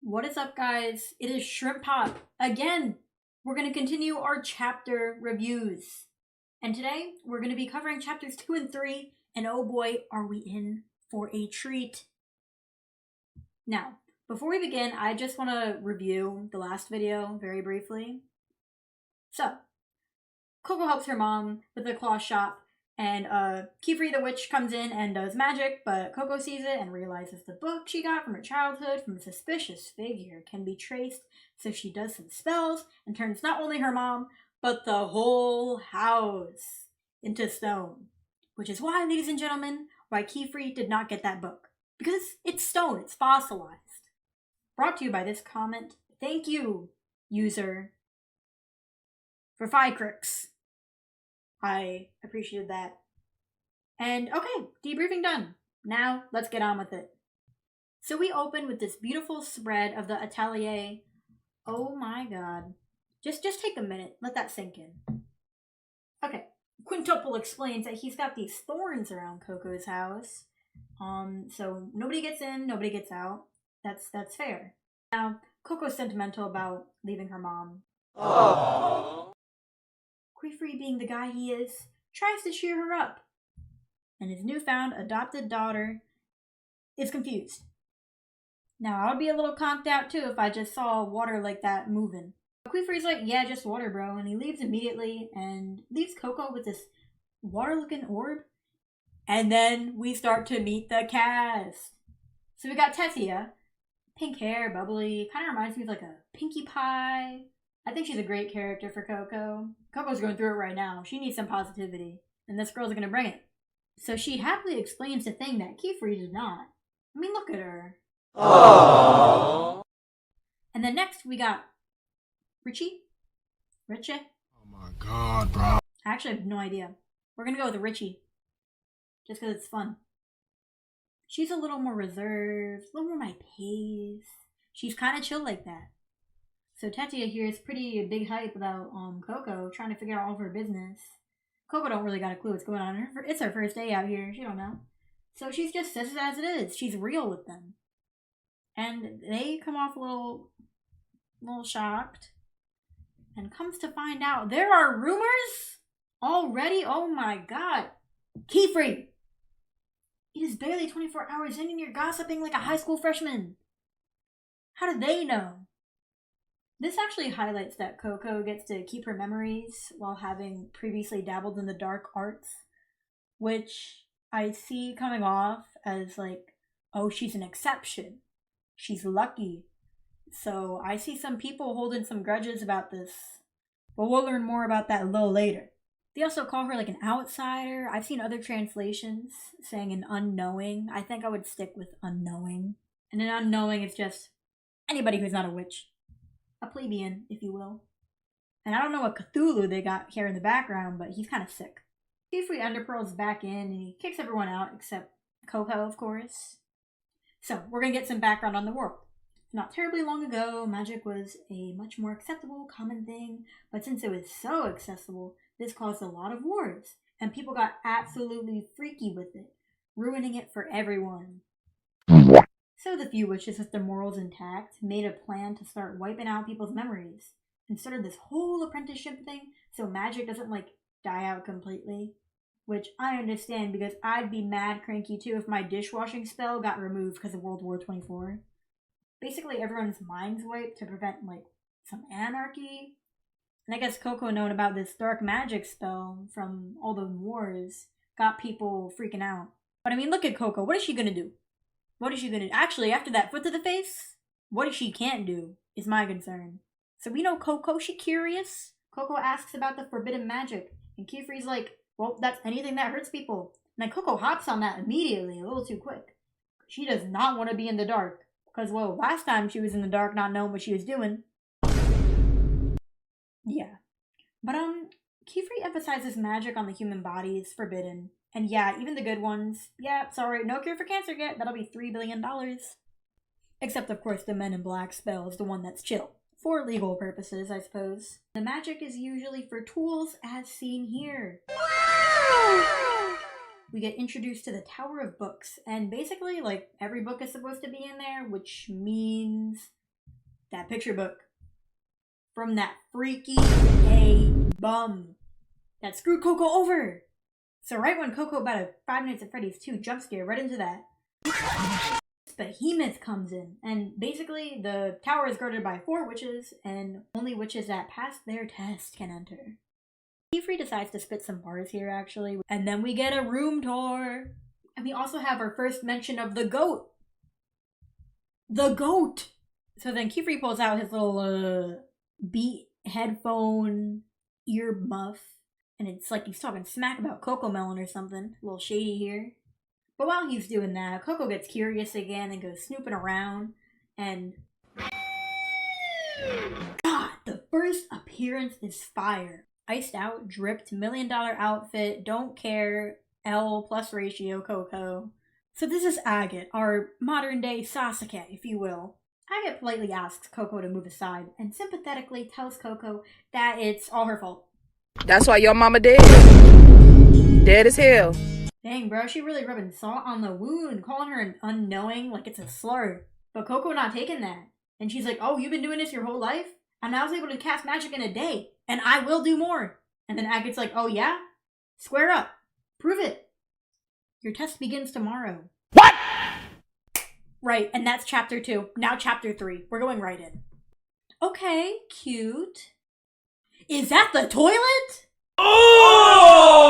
What is up, guys? It is Shrimp Pop. Again, we're going to continue our chapter reviews. And today, we're going to be covering chapters 2 and 3, and oh boy, are we in for a treat. Now, before we begin, I just want to review the last video very briefly. So, Coco helps her mom with the claw shop, and Kiefer the witch comes in and does magic, but Coco sees it and realizes the book she got from her childhood from a suspicious figure can be traced, so she does some spells and turns not only her mom, but the whole house into stone. Which is why, ladies and gentlemen, why Kiefer did not get that book. Because it's stone, it's fossilized. Brought to you by this comment. Thank you, user, for Ficrix. I appreciated that. And okay, debriefing done. Now, let's get on with it. So we open with this beautiful spread of the Atelier. Oh my god. Just take a minute. Let that sink in. Okay. Quintuple explains that he's got these thorns around Coco's house. So nobody gets in, nobody gets out. That's fair. Now, Coco's sentimental about leaving her mom. Aww. Queefrey, being the guy he is, tries to cheer her up. And his newfound adopted daughter is confused. Now, I would be a little conked out too if I just saw water like that moving. Queefrey's like, yeah, just water, bro. And he leaves immediately and leaves Coco with this water-looking orb. And then we start to meet the cast. So we got Tetia. Pink hair, bubbly. Kind of reminds me of like a Pinkie Pie. I think she's a great character for Coco. Coco's going through it right now. She needs some positivity. And this girl's gonna bring it. So she happily explains the thing that Kiefer did not. I mean, look at her. Aww. And then next we got Richie? Richie? Oh my god, bro. I actually have no idea. We're gonna go with Richie. Just because it's fun. She's a little more reserved, a little more my pace. She's kind of chill like that. So Tetia here is pretty big hype about Coco trying to figure out all of her business. Coco don't really got a clue what's going on. It's her first day out here. She don't know. So she's just says it as it is. She's real with them. And they come off a little shocked. And comes to find out there are rumors already. Oh my god. Kiefer! It is barely 24 hours in and you're gossiping like a high school freshman. How do they know? This actually highlights that Coco gets to keep her memories while having previously dabbled in the dark arts, which I see coming off as like, oh, she's an exception. She's lucky. So I see some people holding some grudges about this, but we'll learn more about that a little later. They also call her like an outsider. I've seen other translations saying an unknowing. I think I would stick with unknowing. And an unknowing is just anybody who's not a witch. A plebeian, if you will. And I don't know what Cthulhu they got here in the background, but he's kind of sick. Kiefer Underpearl's back in and he kicks everyone out except Coco, of course. So, we're going to get some background on the world. Not terribly long ago, magic was a much more acceptable, common thing, but since it was so accessible, this caused a lot of wars, and people got absolutely freaky with it, ruining it for everyone. So the few witches with their morals intact made a plan to start wiping out people's memories, and started this whole apprenticeship thing so magic doesn't die out completely. Which I understand because I'd be mad cranky too if my dishwashing spell got removed because of World War 24. Basically everyone's minds wiped to prevent some anarchy. And I guess Coco, knowing about this dark magic spell from all the wars, got people freaking out. But I mean, look at Coco. What is she gonna do? What is she gonna do? Actually, after that foot to the face, what she can't do is my concern. So we know Coco, she curious. Coco asks about the forbidden magic. And Kiefer's like, well, that's anything that hurts people. And then Coco hops on that immediately, a little too quick. She does not want to be in the dark. Because, well, last time she was in the dark not knowing what she was doing. Yeah. But, Kiefer emphasizes magic on the human body is forbidden. And yeah, even the good ones. Yeah, sorry, no cure for cancer yet. That'll be $3 billion. Except, of course, the Men in Black spell is the one that's chill. For legal purposes, I suppose. The magic is usually for tools, as seen here. Wow! We get introduced to the Tower of Books, and basically, every book is supposed to be in there, which means that picture book from that freaky A bum that screwed Coco over. So right when Coco about a Five Nights at Freddy's 2 jump scare right into that, behemoth comes in, and basically the tower is guarded by 4 witches, and only witches that pass their test can enter. Keyfree decides to spit some bars here, actually, and then we get a room tour. And we also have our first mention of the goat. The goat! So then Keyfree pulls out his little beat headphone ear muff, and it's like he's talking smack about Coco Melon or something. A little shady here. But while he's doing that, Coco gets curious again and goes snooping around, and God, the first appearance is fire. Iced out, dripped, $1 million outfit, don't care, L plus ratio Coco. So this is Agate, our modern day Sasuke, if you will. Agate politely asks Coco to move aside and sympathetically tells Coco that it's all her fault. That's why your mama dead. Dead as hell. Dang, bro, she really rubbing salt on the wound, calling her an unknowing like it's a slur. But Coco not taking that. And she's like, oh, you've been doing this your whole life? And I was able to cast magic in a day. And I will do more. And then Agate's like, oh yeah? Square up. Prove it. Your test begins tomorrow. What? Right, and that's chapter 2. Now chapter 3. We're going right in. Okay, cute. Is that the toilet? Oh!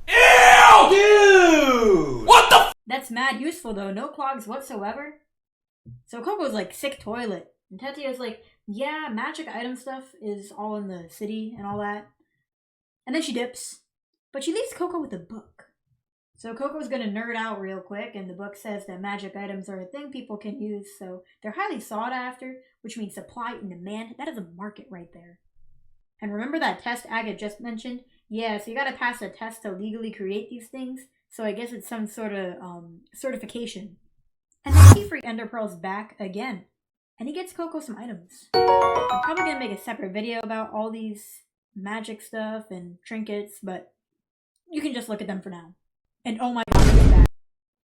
Ew! Dude! What the f- That's mad useful though. No clogs whatsoever. So Coco's like, sick toilet. And Tetsuya's like, yeah, magic item stuff is all in the city and all that. And then she dips. But she leaves Coco with a book. So Coco's gonna nerd out real quick, and the book says that magic items are a thing people can use, so they're highly sought after, which means supply and demand. That is a market right there. And remember that test Agate just mentioned? Yeah, so you gotta pass a test to legally create these things, so I guess it's some sort of certification. And then Keyfree Ender Pearl's back again, and he gets Coco some items. I'm probably gonna make a separate video about all these magic stuff and trinkets, but you can just look at them for now. And oh my god, he's back.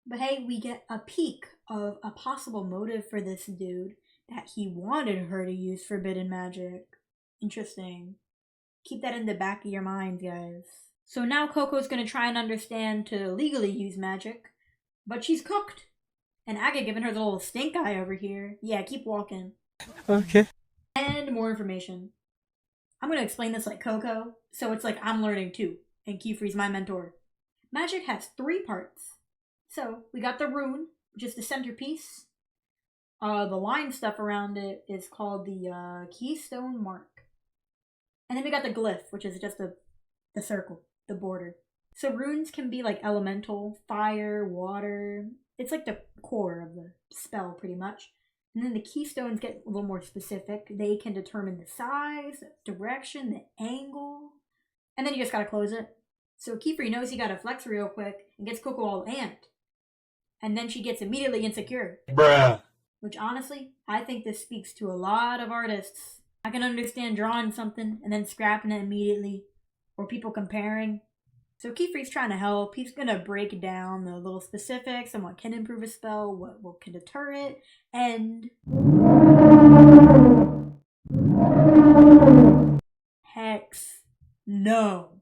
But hey, we get a peek of a possible motive for this dude, that he wanted her to use forbidden magic. Interesting. Keep that in the back of your mind, guys. So now Coco's gonna try and understand to legally use magic, but she's cooked. And Agate giving her the little stink eye over here. Yeah, keep walking. Okay. And more information. I'm gonna explain this like Coco, so it's like I'm learning too, and Keyfree's my mentor. Magic has 3 parts. So, we got the rune, which is the centerpiece. The line stuff around it is called the keystone mark. And then we got the glyph, which is just the circle, the border. So runes can be like elemental, fire, water. It's like the core of the spell, pretty much. And then the keystones get a little more specific. They can determine the size, direction, the angle. And then you just gotta close it. So Keyfree knows he gotta flex real quick and gets Coco all amped. And then she gets immediately insecure. Bruh. Which honestly, I think this speaks to a lot of artists. I can understand drawing something and then scrapping it immediately. Or people comparing. So Keyfree's trying to help. He's gonna break down the little specifics on what can improve a spell, what can deter it, and hex no.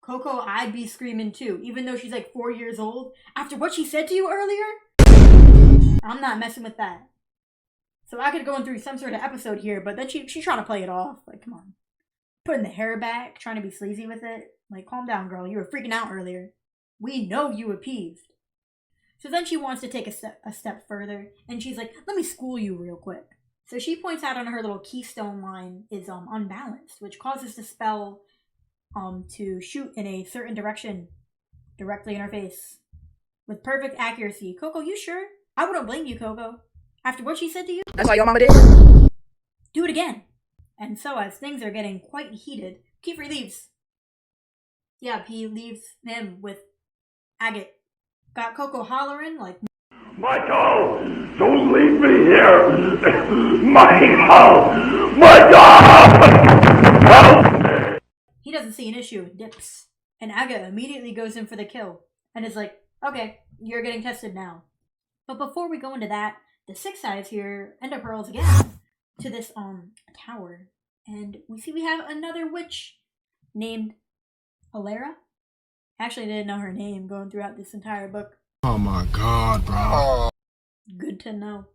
Coco, I'd be screaming too, even though she's like 4 years old. After what she said to you earlier, I'm not messing with that. So I could go through some sort of episode here, but then she's trying to play it off. Like, come on. Putting the hair back, trying to be sleazy with it. Like, calm down, girl. You were freaking out earlier. We know you were peeved. So then she wants to take a step further, and she's like, let me school you real quick. So she points out on her little keystone line is unbalanced, which causes the spell to shoot in a certain direction directly in her face with perfect accuracy. Coco, you sure? I wouldn't blame you, Coco. After what she said to you? That's why your mama did. Do it again. And so as things are getting quite heated, Keyfree leaves. Yep, he leaves him with Agate. Got Coco hollering like, Michael, don't leave me here. Michael, help me. He doesn't see an issue and dips. And Agate immediately goes in for the kill and is like, okay, you're getting tested now. But before we go into that, the 6 eyes here, ender pearls again, to this tower. And we see we have another witch named Alera. Actually, I didn't know her name going throughout this entire book. Oh my god, bro. Good to know.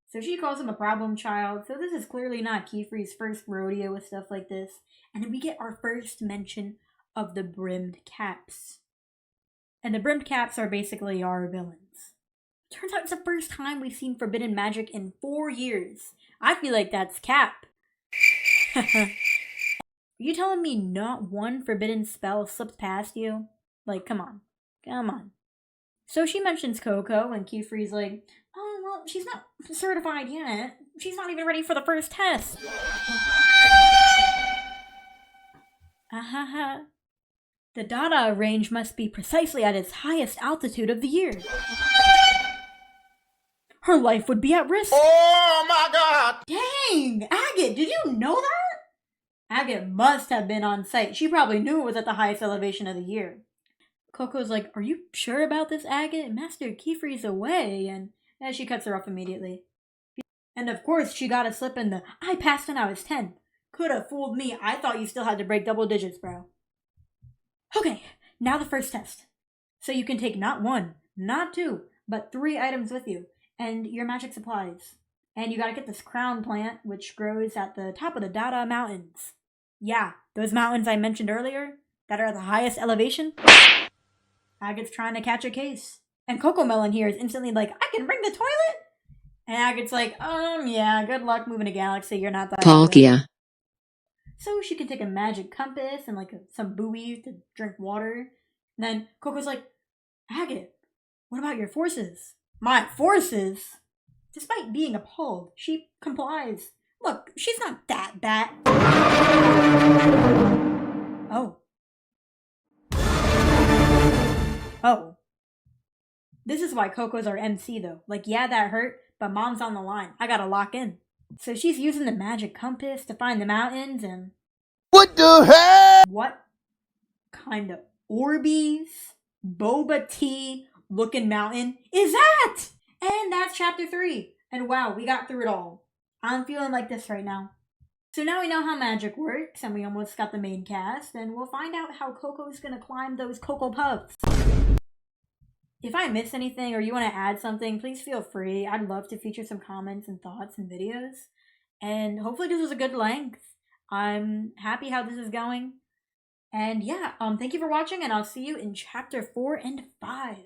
So she calls him a problem child, so this is clearly not Kiefer's first rodeo with stuff like this. And then we get our first mention of the brimmed caps. And the brimmed caps are basically our villains. Turns out it's the first time we've seen forbidden magic in 4 years. I feel like that's cap. Are you telling me not one forbidden spell slipped past you? Like, come on. Come on. So she mentions Coco, and Kiefer's like, oh, well, she's not certified yet. She's not even ready for the first test. Ahaha. The Dada range must be precisely at its highest altitude of the year. Her life would be at risk. Oh my god! Dang! Agate, did you know that? Agate must have been on site. She probably knew it was at the highest elevation of the year. Coco's like, are you sure about this, Agate? Master Kiefer's away. And she cuts her off immediately. And of course, she got a slip in the, I passed when I was 10. Could have fooled me. I thought you still had to break double digits, bro. Okay, now the first test. So you can take not 1, not 2, but 3 items with you. And your magic supplies. And you gotta get this crown plant, which grows at the top of the Dada Mountains. Yeah, those mountains I mentioned earlier, that are at the highest elevation. Agate's trying to catch a case. And Cocomelon here is instantly like, I can bring the toilet? And Agate's like, yeah, good luck moving a galaxy, you're not that Palkia. So she can take a magic compass and like some buoys to drink water. And then Coco's like, Agate, what about your forces? My forces? Despite being appalled, she complies. Look, she's not that bad. Oh. Oh. This is why Coco's our MC though. Like, yeah, that hurt, but Mom's on the line. I gotta lock in. So she's using the magic compass to find the mountains and... What the heck? What kind of Orbeez, boba tea looking mountain is that? And that's chapter 3. And wow, we got through it all. I'm feeling like this right now. So now we know how magic works, and we almost got the main cast, and we'll find out how Coco's gonna climb those Cocoa Puffs. If I miss anything or you want to add something, please feel free. I'd love to feature some comments and thoughts and videos. And hopefully this was a good length. I'm happy how this is going. And yeah, thank you for watching, and I'll see you in chapter 4 and 5.